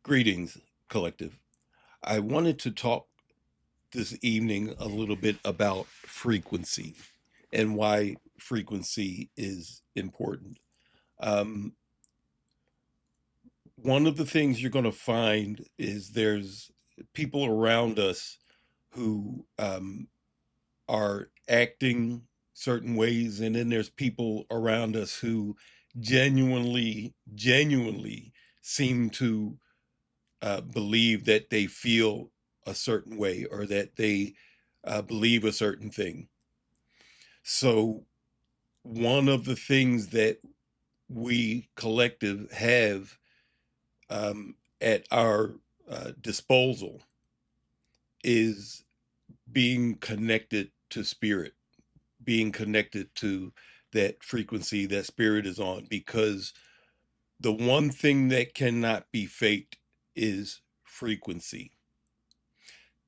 Greetings, collective. I wanted to talk this evening a little bit about frequency and why frequency is important. Um, One of the things you're going to find is there's people around us who are acting certain ways, and then there's people around us who genuinely seem to believe that they feel a certain way or that they believe a certain thing. So, one of the things that we collective have at our disposal is being connected to spirit, being connected to that frequency that spirit is on, because the one thing that cannot be faked is frequency.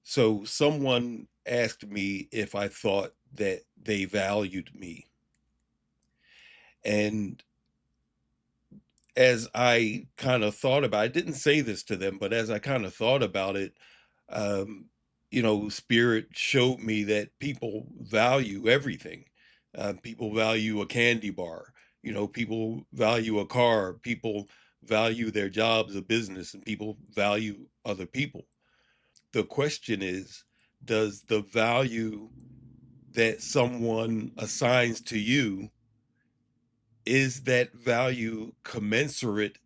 So someone asked me if I thought that they valued me. And as I kind of thought about it, I didn't say this to them, but as I kind of thought about it, um, Spirit showed me that people value everything. People value a candy bar, people value a car, people value their jobs, a business, and people value other people. The question is, does the value that someone assigns to you, is that value commensurate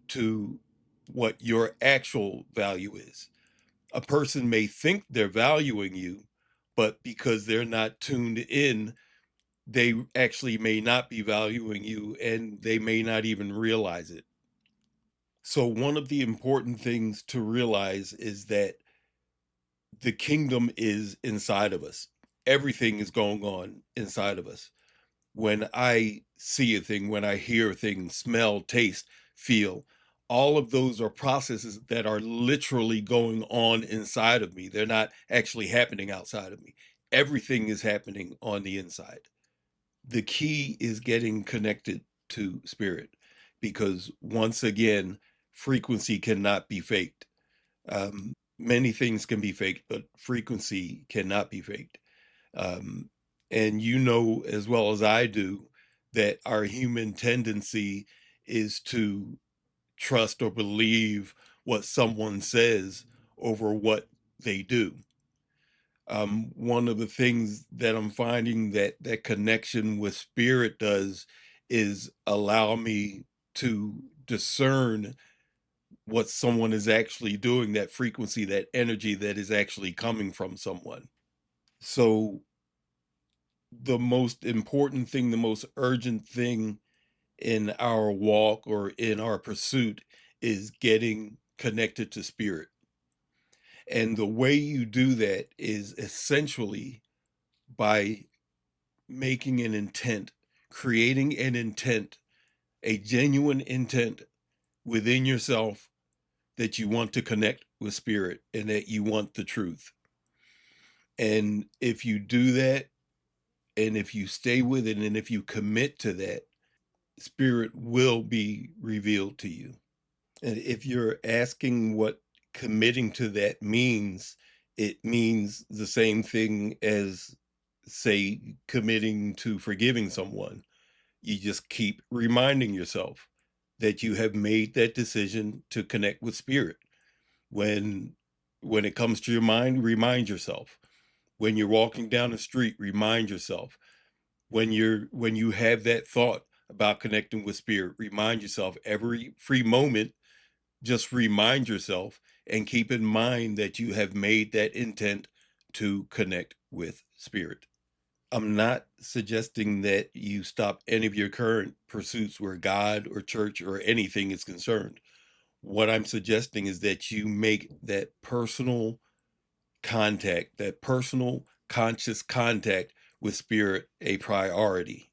to what your actual value is? A person may think they're valuing you, but because they're not tuned in, they actually may not be valuing you and they may not even realize it. So, one of the important things to realize is that the kingdom is inside of us. Everything is going on inside of us. When I see a thing, when I hear a thing, smell, taste, feel, all of those are processes that are literally going on inside of me. They're not actually happening outside of me. Everything is happening on the inside. The key is getting connected to spirit, because once again, frequency cannot be faked. Many things can be faked, but frequency cannot be faked. Um, and you know as well as I do that our human tendency is to trust or believe what someone says over what they do. One of the things that I'm finding that connection with spirit does is allow me to discern what someone is actually doing, that frequency, that energy that is actually coming from someone. So the most important thing, the most urgent thing in our walk or in our pursuit is getting connected to spirit. And the way you do that is essentially by making an intent, creating an intent, a genuine intent within yourself that you want to connect with spirit and that you want the truth. And if you do that, and if you stay with it, and if you commit to that, spirit will be revealed to you. And if you're asking what committing to that means, it means the same thing as, say, committing to forgiving someone. You just keep reminding yourself that you have made that decision to connect with spirit. When when it comes to your mind, remind yourself. When you're walking down the street, remind yourself. When you have that thought about connecting with spirit, remind yourself. Every free moment, just remind yourself and keep in mind that you have made that intent to connect with spirit. I'm not suggesting that you stop any of your current pursuits where God or church or anything is concerned. What I'm suggesting is that you make that personal contact, that personal conscious contact with spirit a priority.